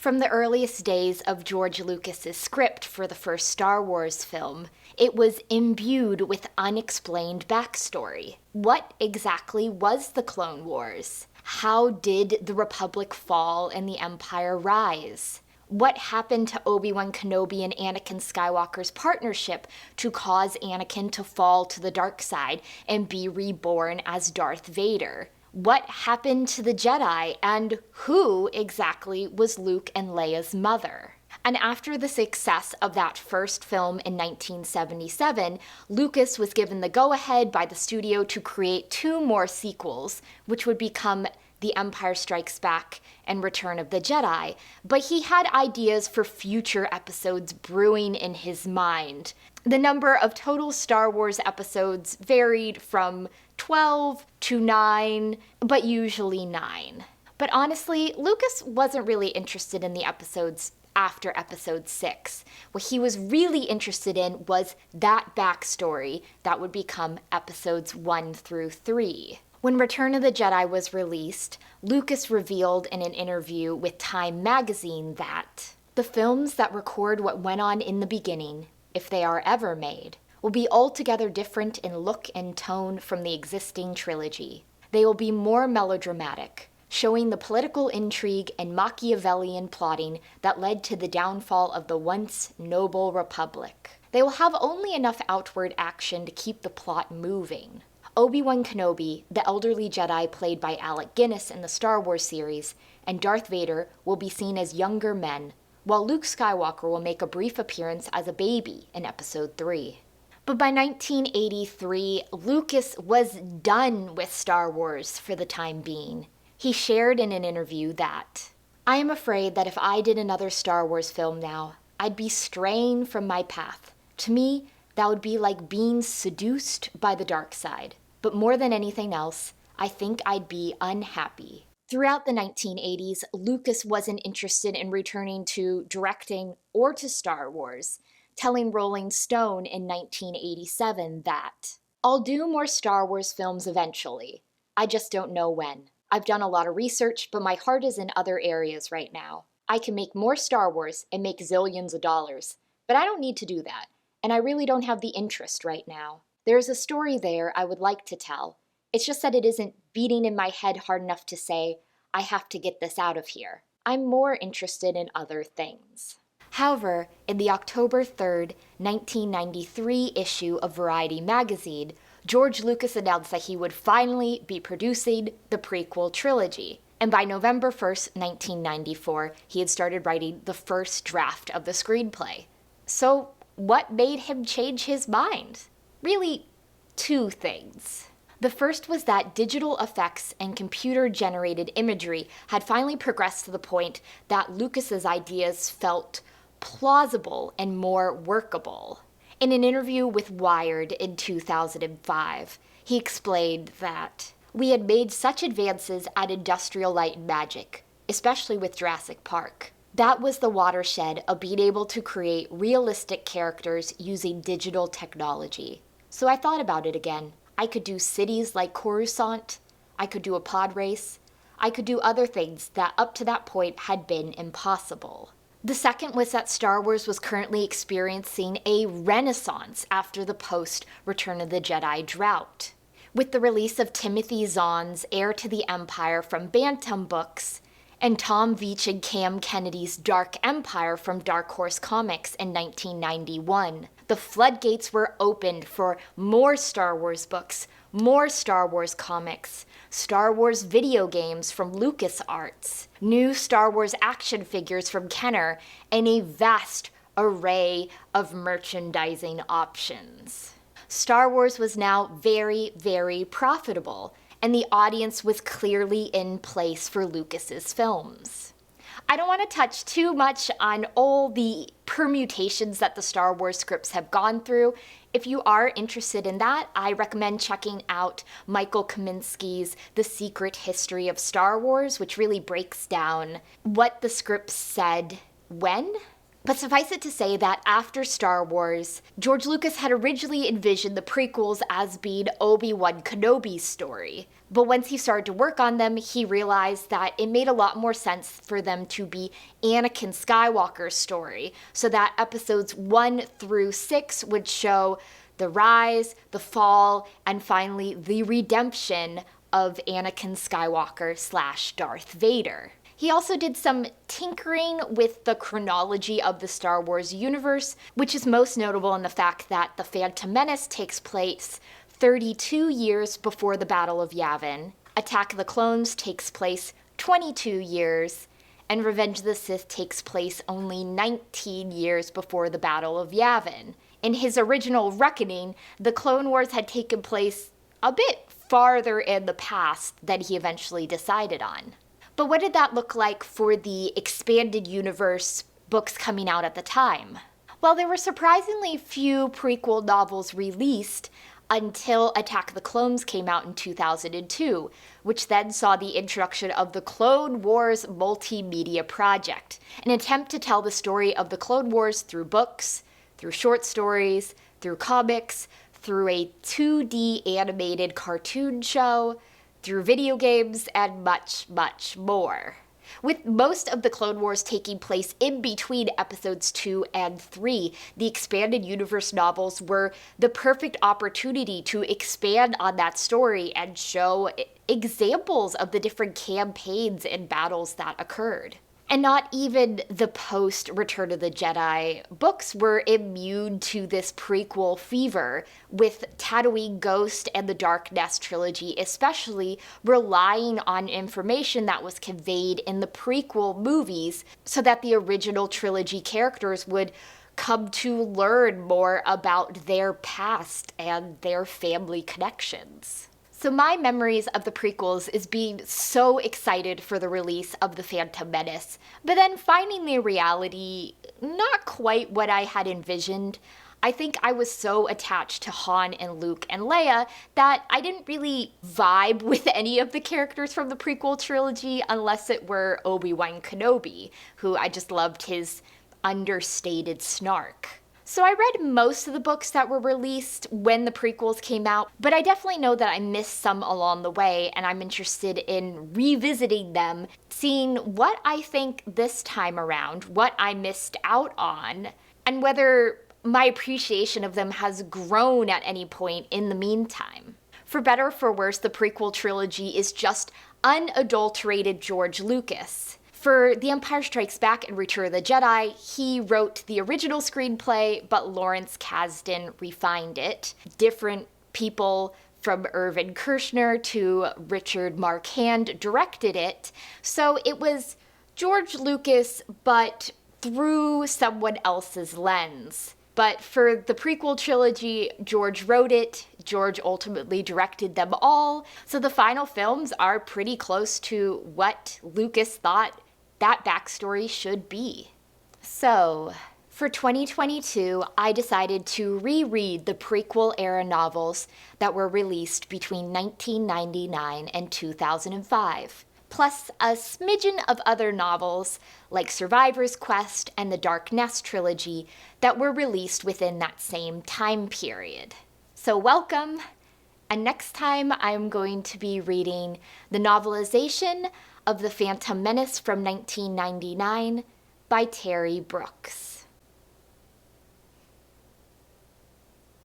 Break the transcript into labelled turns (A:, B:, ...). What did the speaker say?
A: From the earliest days of George Lucas's script for the first Star Wars film, it was imbued with unexplained backstory. What exactly was the Clone Wars? How did the Republic fall and the Empire rise? What happened to Obi-Wan Kenobi and Anakin Skywalker's partnership to cause Anakin to fall to the dark side and be reborn as Darth Vader? What happened to the Jedi, and who exactly was Luke and Leia's mother? And after the success of that first film in 1977, Lucas was given the go-ahead by the studio to create 2 more sequels, which would become The Empire Strikes Back and Return of the Jedi, but he had ideas for future episodes brewing in his mind. The number of total Star Wars episodes varied from 12 to 9, but usually 9. But honestly, Lucas wasn't really interested in the episodes after episode 6. What he was really interested in was that backstory that would become episodes 1 through 3. When Return of the Jedi was released, Lucas revealed in an interview with Time magazine that the films that record what went on in the beginning, if they are ever made, will be altogether different in look and tone from the existing trilogy. They will be more melodramatic, showing the political intrigue and Machiavellian plotting that led to the downfall of the once noble Republic. They will have only enough outward action to keep the plot moving. Obi-Wan Kenobi, the elderly Jedi played by Alec Guinness in the Star Wars series, and Darth Vader will be seen as younger men, while Luke Skywalker will make a brief appearance as a baby in Episode 3. But by 1983, Lucas was done with Star Wars for the time being. He shared in an interview that, "I am afraid that if I did another Star Wars film now, I'd be straying from my path. To me, that would be like being seduced by the dark side. But more than anything else, I think I'd be unhappy." Throughout the 1980s, Lucas wasn't interested in returning to directing or to Star Wars, telling Rolling Stone in 1987 that, "I'll do more Star Wars films eventually. I just don't know when. I've done a lot of research, but my heart is in other areas right now. I can make more Star Wars and make zillions of dollars, but I don't need to do that, and I really don't have the interest right now. There's a story there I would like to tell. It's just that it isn't beating in my head hard enough to say, I have to get this out of here. I'm more interested in other things." However, in the October 3rd, 1993 issue of Variety magazine, George Lucas announced that he would finally be producing the prequel trilogy. And by November 1st, 1994, he had started writing the first draft of the screenplay. So, what made him change his mind? Really, 2 things. The first was that digital effects and computer-generated imagery had finally progressed to the point that Lucas's ideas felt plausible and more workable. In an interview with Wired in 2005, he explained that, "We had made such advances at Industrial Light and Magic, especially with Jurassic Park. That was the watershed of being able to create realistic characters using digital technology. So I thought about it again. I could do cities like Coruscant, I could do a pod race, I could do other things that up to that point had been impossible." The second was that Star Wars was currently experiencing a renaissance after the post-Return of the Jedi drought. With the release of Timothy Zahn's Heir to the Empire from Bantam Books, and Tom Veitch and Cam Kennedy's Dark Empire from Dark Horse Comics in 1991, the floodgates were opened for more Star Wars books, more Star Wars comics, Star Wars video games from LucasArts, new Star Wars action figures from Kenner, and a vast array of merchandising options. Star Wars was now very, very profitable, and the audience was clearly in place for Lucas's films. I don't want to touch too much on all the permutations that the Star Wars scripts have gone through. If you are interested in that, I recommend checking out Michael Kaminsky's The Secret History of Star Wars, which really breaks down what the scripts said when. But suffice it to say that after Star Wars, George Lucas had originally envisioned the prequels as being Obi-Wan Kenobi's story. But once he started to work on them, he realized that it made a lot more sense for them to be Anakin Skywalker's story, so that episodes 1 through 6 would show the rise, the fall, and finally the redemption of Anakin Skywalker / Darth Vader. He also did some tinkering with the chronology of the Star Wars universe, which is most notable in the fact that The Phantom Menace takes place 32 years before the Battle of Yavin, Attack of the Clones takes place 22 years, and Revenge of the Sith takes place only 19 years before the Battle of Yavin. In his original reckoning, the Clone Wars had taken place a bit farther in the past than he eventually decided on. But what did that look like for the expanded universe books coming out at the time? Well, there were surprisingly few prequel novels released until Attack of the Clones came out in 2002, which then saw the introduction of the Clone Wars Multimedia Project, an attempt to tell the story of the Clone Wars through books, through short stories, through comics, through a 2D animated cartoon show, through video games, and much, much more. With most of the Clone Wars taking place in between episodes 2 and 3, the expanded universe novels were the perfect opportunity to expand on that story and show examples of the different campaigns and battles that occurred. And not even the post-Return of the Jedi books were immune to this prequel fever, with Tatooine Ghost and the Dark Nest trilogy especially relying on information that was conveyed in the prequel movies so that the original trilogy characters would come to learn more about their past and their family connections. So my memories of the prequels is being so excited for the release of The Phantom Menace, but then finding the reality not quite what I had envisioned. I think I was so attached to Han and Luke and Leia that I didn't really vibe with any of the characters from the prequel trilogy unless it were Obi-Wan Kenobi, who I just loved his understated snark. So I read most of the books that were released when the prequels came out, but I definitely know that I missed some along the way, and I'm interested in revisiting them, seeing what I think this time around, what I missed out on, and whether my appreciation of them has grown at any point in the meantime. For better or for worse, the prequel trilogy is just unadulterated George Lucas. For The Empire Strikes Back and Return of the Jedi, he wrote the original screenplay, but Lawrence Kasdan refined it. Different people from Irvin Kershner to Richard Marquand directed it, so it was George Lucas, but through someone else's lens. But for the prequel trilogy, George wrote it, George ultimately directed them all, so the final films are pretty close to what Lucas thought that backstory should be. So, for 2022, I decided to reread the Prequel Era novels that were released between 1999 and 2005, plus a smidgen of other novels like Survivor's Quest and the Dark Nest trilogy that were released within that same time period. So welcome, and next time I'm going to be reading the novelization of The Phantom Menace from 1999 by Terry Brooks.